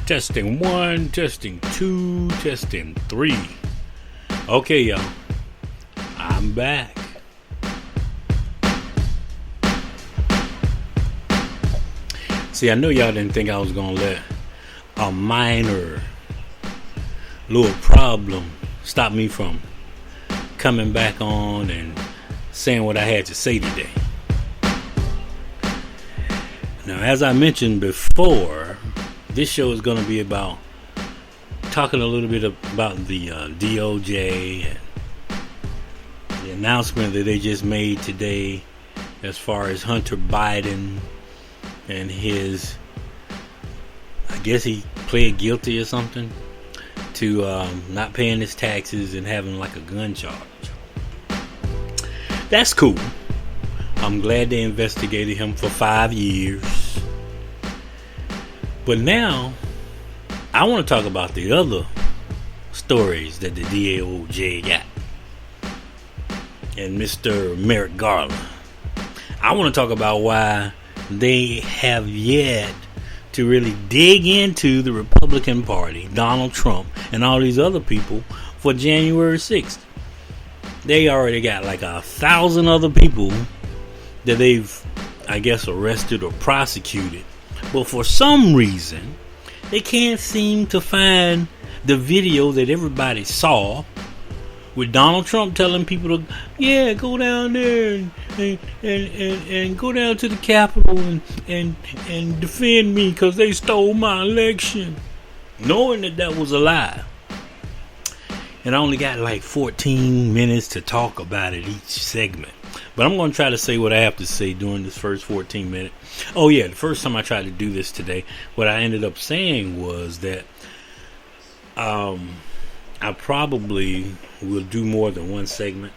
Testing 1, testing 2, testing 3. Okay, y'all. I'm back. See, I know y'all didn't think I was going to let a minor little problem stop me from coming back on and saying what I had to say today. Now, as I mentioned before, this show is going to be about talking a little bit about the DOJ and the announcement that they just made today as far as Hunter Biden and his, I guess he pled guilty or something to not paying his taxes and having like a gun charge. That's cool. I'm glad they investigated him for 5 years. But now, I want to talk about the other stories that the DOJ got. And Mr. Merrick Garland. I want to talk about why they have yet to really dig into the Republican Party, Donald Trump, and all these other people for January 6th. They already got like 1,000 other people that they've, I guess, arrested or prosecuted. But for some reason, they can't seem to find the video that everybody saw with Donald Trump telling people to, go down there and go down to the Capitol and defend me because they stole my election. Knowing that was a lie. And I only got like 14 minutes to talk about it each segment. But I'm going to try to say what I have to say during this first 14 minutes. Oh yeah, the first time I tried to do this today, what I ended up saying was that I probably will do more than one segment.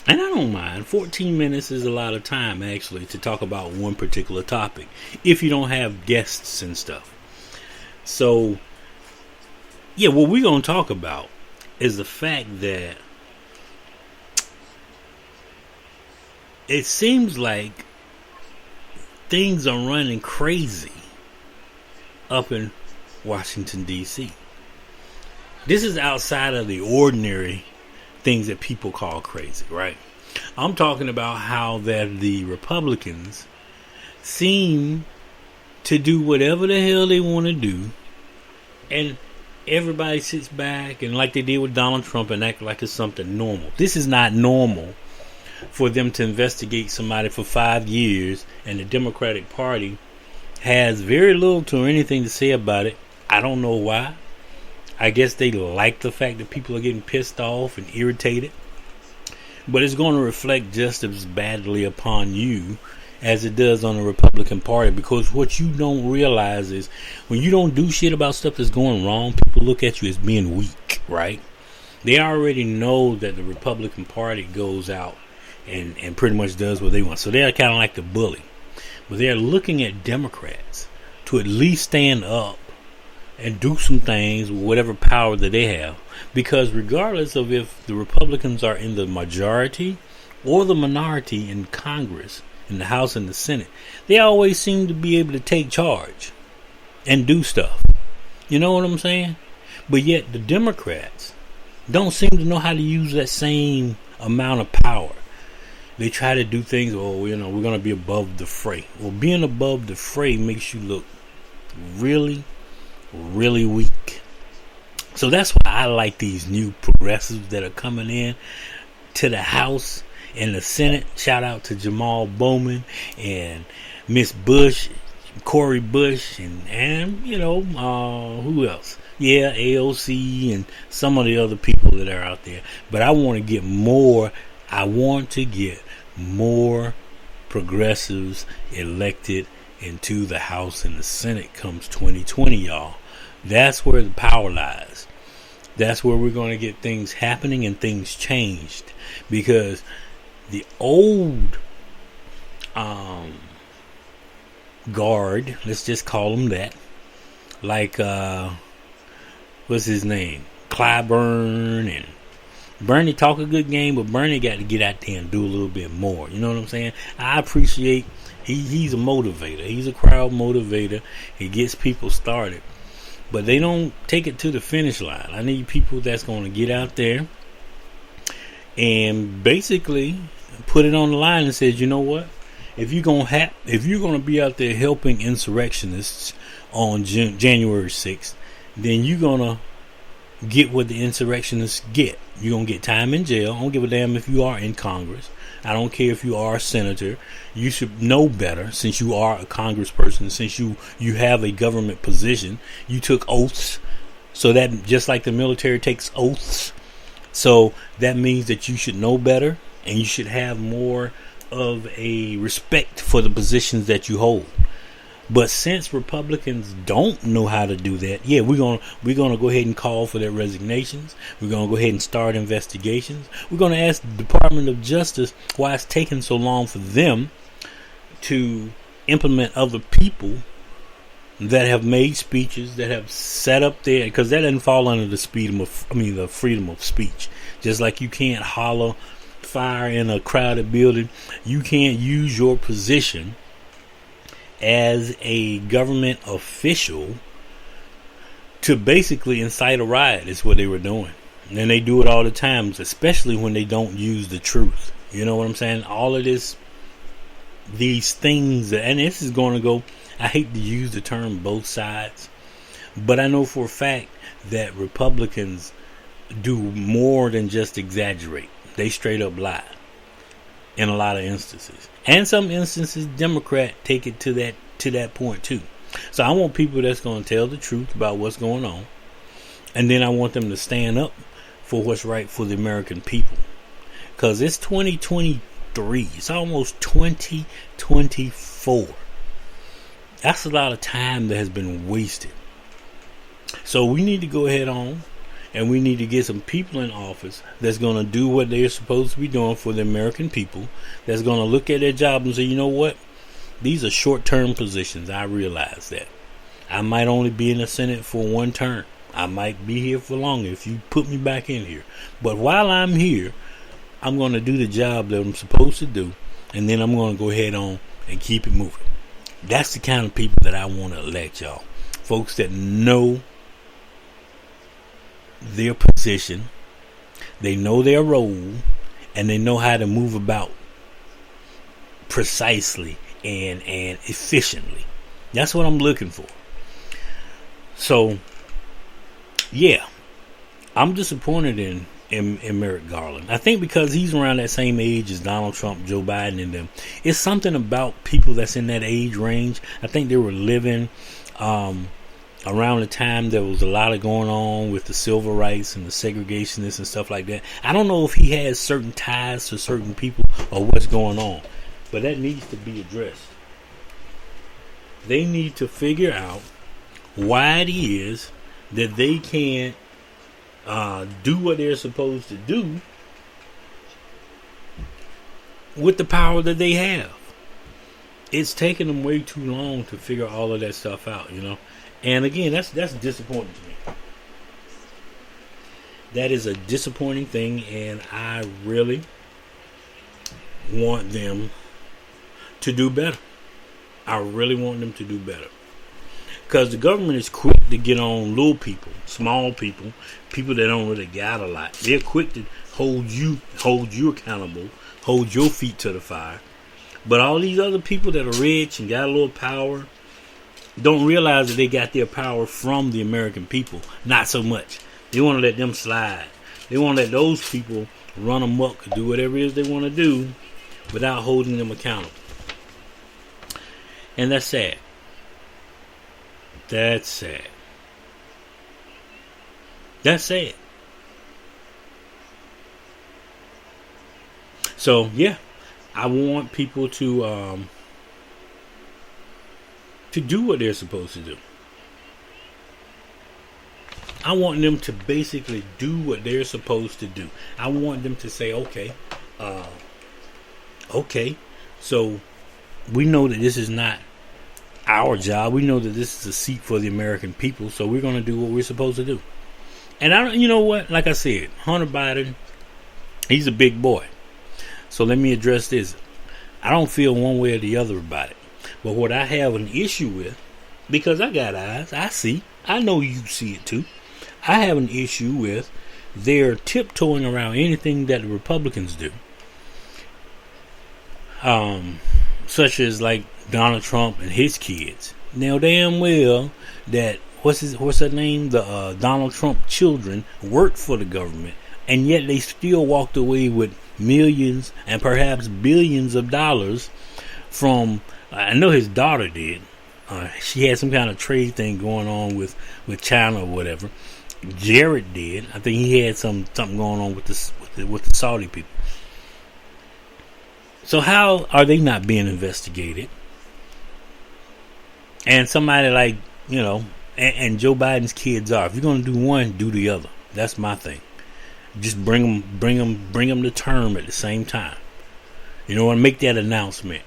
And I don't mind. 14 minutes is a lot of time, actually, to talk about one particular topic, if you don't have guests and stuff. So, yeah, what we're going to talk about is the fact that it seems like things are running crazy up in Washington, D.C. This is outside of the ordinary things that people call crazy, right? I'm talking about how that the Republicans seem to do whatever the hell they want to do, and everybody sits back and like they did with Donald Trump and act like it's something normal. This is not normal for them to investigate somebody for 5 years, and the Democratic Party has very little to anything to say about it. I don't know why. I guess they like the fact that people are getting pissed off and irritated. But it's going to reflect just as badly upon you as it does on the Republican Party, because what you don't realize is when you don't do shit about stuff that's going wrong, people look at you as being weak, right? They already know that the Republican Party goes out and pretty much does what they want. So they're kind of like the bully. But they're looking at Democrats to at least stand up and do some things with whatever power that they have. Because regardless of if the Republicans are in the majority or the minority in Congress, in the House and the Senate, they always seem to be able to take charge and do stuff. You know what I'm saying? But yet the Democrats don't seem to know how to use that same amount of power. They try to do things, we're going to be above the fray. Well, being above the fray makes you look really, really weak. So that's why I like these new progressives that are coming in to the House and the Senate. Shout out to Jamal Bowman and Miss Bush, Cori Bush, and who else? Yeah, AOC and some of the other people that are out there. But I want to get more. I want to get more progressives elected into the House and the Senate comes 2020, y'all. That's where the power lies. That's where we're going to get things happening and things changed. Because the old guard, let's just call them that, like, what's his name? Clyburn and Bernie talk a good game, but Bernie got to get out there and do a little bit more. You know what I'm saying? I appreciate he's a motivator. He's a crowd motivator. He gets people started. but they don't take it to the finish line. I need people that's going to get out there and basically put it on the line and says, you know what? If you're gonna be out there helping insurrectionists on January 6th, then you're gonna get what the insurrectionists get. You're gonna get time in jail. I don't give a damn if you are in Congress. I don't care if you are a senator. You should know better, since you are a congressperson, since you have a government position. You took oaths, so that just like the military takes oaths, so that means that you should know better, and you should have more of a respect for the positions that you hold. But since Republicans don't know how to do that, yeah, we're gonna go ahead and call for their resignations. We're gonna go ahead and start investigations. We're gonna ask the Department of Justice why it's taking so long for them to implement other people that have made speeches, that have set up there, because that doesn't fall under the freedom of speech. Just like you can't holler fire in a crowded building, you can't use your position as a government official to basically incite a riot. Is what they were doing, and they do it all the time, especially when they don't use the truth. You know what I'm saying? All of these things, and this is going to go, I hate to use the term both sides, but I know for a fact that Republicans do more than just exaggerate. They straight up lie in a lot of instances. And some instances, Democrat take it to that point too. So I want people that's going to tell the truth about what's going on. And then I want them to stand up for what's right for the American people. Because it's 2023. It's almost 2024. That's a lot of time that has been wasted. So we need to go ahead on, and we need to get some people in office that's going to do what they're supposed to be doing for the American people, that's going to look at their job and say, you know what? These are short-term positions. I realize that. I might only be in the Senate for one term. I might be here for longer if you put me back in here. But while I'm here, I'm going to do the job that I'm supposed to do, and then I'm going to go ahead on and keep it moving. That's the kind of people that I want to elect, y'all. Folks that know their position, they know their role, and they know how to move about precisely and efficiently. That's what I'm looking for. So yeah, I'm disappointed in Merrick Garland. I think because he's around that same age as Donald Trump, Joe Biden, and them. It's something about people that's in that age range. I think they were living around the time there was a lot of going on with the civil rights and the segregationists and stuff like that. I don't know if he has certain ties to certain people or what's going on, but that needs to be addressed. They need to figure out why it is that they can't do what they're supposed to do with the power that they have. It's taken them way too long to figure all of that stuff out, you know. And again, that's disappointing to me. That is a disappointing thing, and I really want them to do better. I really want them to do better. Because the government is quick to get on little people, small people, people that don't really got a lot. They're quick to hold you accountable, hold your feet to the fire. But all these other people that are rich and got a little power don't realize that they got their power from the American people. Not so much. They want to let them slide. They want to let those people run amok, do whatever it is they want to do without holding them accountable. And that's sad. That's sad. That's sad. So, yeah. I want people to do what they're supposed to do. I want them to basically do what they're supposed to do. I want them to say, okay, so we know that this is not our job. We know that this is a seat for the American people, so we're going to do what we're supposed to do. And you know what? Like I said, Hunter Biden, he's a big boy. So let me address this. I don't feel one way or the other about it. But what I have an issue with Because I got eyes. I see. I know you see it too. I have an issue with their tiptoeing around anything that the Republicans do. Such as like Donald Trump and his kids. Now damn well that what's her name? The Donald Trump children worked for the government, and yet they still walked away with millions and perhaps billions of dollars from. I know his daughter did. She had some kind of trade thing going on with China or whatever. Jared did. I think he had something going on with the Saudi people. So how are they not being investigated? And somebody like, and Joe Biden's kids are. If you're going to do one, do the other. That's my thing. Just bring them to term at the same time. You know what? Make that announcement.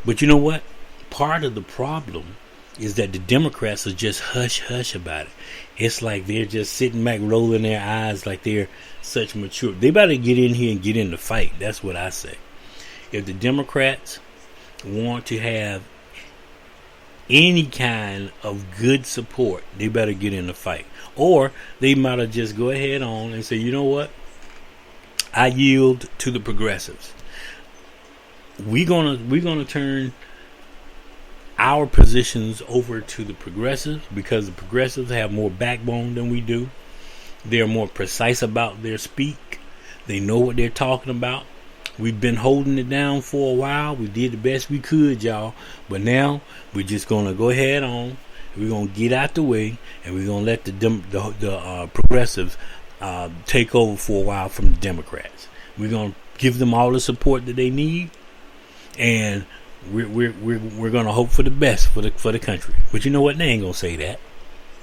But you know what? Part of the problem is that the Democrats are just hush about it. It's like they're just sitting back, rolling their eyes like they're such mature. They better get in here and get in the fight. That's what I say. If the Democrats want to have any kind of good support, they better get in the fight. Or they might have just go ahead on and say, you know what? I yield to the progressives. We're gonna turn our positions over to the progressives because the progressives have more backbone than we do. They're more precise about their speak. They know what they're talking about. We've been holding it down for a while. We did the best we could, y'all. But now we're just gonna go ahead on. We're gonna get out the way, and we're gonna let the progressives take over for a while from the Democrats. We're gonna give them all the support that they need, and we're gonna hope for the best for the country. But you know what? They ain't gonna say that.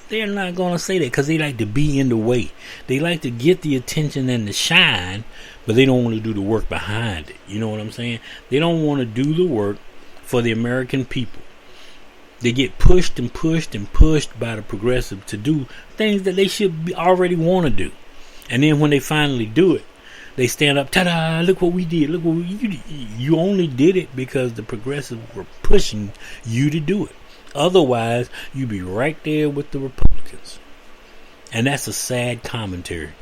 They're not gonna say that because they like to be in the way. They like to get the attention and the shine, but they don't want to do the work behind it. You know what I'm saying? They don't want to do the work for the American people. They get pushed and pushed and pushed by the progressive to do things that they should already want to do. And then when they finally do it, they stand up, ta-da, look what we did. Look what you only did it because the progressives were pushing you to do it. Otherwise, you'd be right there with the Republicans. And that's a sad commentary.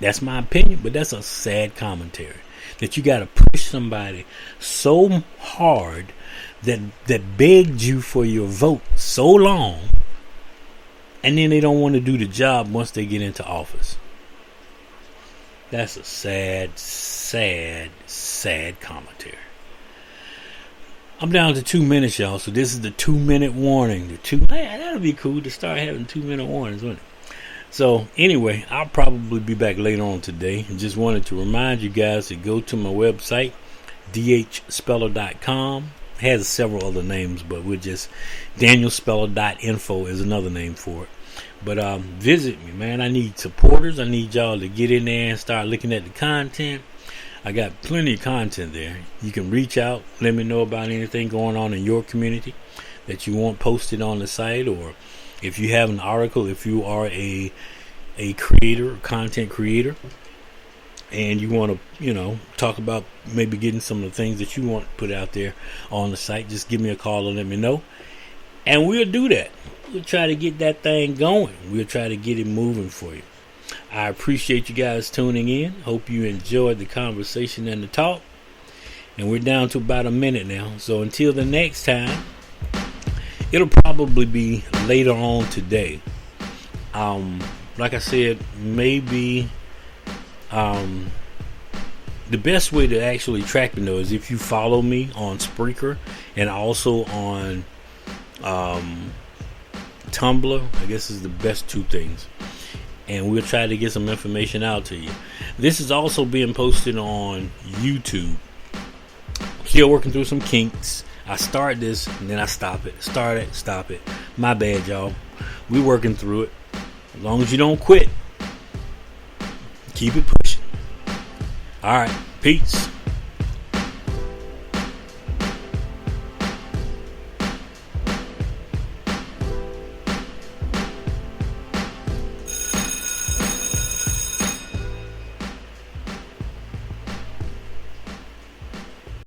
That's my opinion, but that's a sad commentary. That you got to push somebody so hard that begged you for your vote so long, and then they don't want to do the job once they get into office. That's a sad, sad, sad commentary. I'm down to 2 minutes, y'all. So this is the 2-minute warning. That'll be cool to start having 2-minute warnings, wouldn't it? So anyway, I'll probably be back later on today. I just wanted to remind you guys to go to my website, dhspeller.com. It has several other names, but we're just danielspeller.info is another name for it. But visit me, man. I need supporters. I need y'all to get in there and start looking at the content. I got plenty of content there. You can reach out, let me know about anything going on in your community that you want posted on the site, or if you have an article, if you are a creator, a content creator, and you want to, talk about maybe getting some of the things that you want put out there on the site, just give me a call and let me know. And we'll do that. We'll try to get that thing going. We'll try to get it moving for you. I appreciate you guys tuning in. Hope you enjoyed the conversation and the talk. And we're down to about a minute now. So until the next time, it'll probably be later on today. Like I said, maybe the best way to actually track me though is if you follow me on Spreaker and also on Tumblr. I guess is the best two things. And we'll try to get some information out to you. This is also being posted on YouTube. Still working through some kinks. I start this and then I stop it. Start it, stop it. My bad, y'all. We're working through it. As long as you don't quit, keep it pushing. All right. Peace.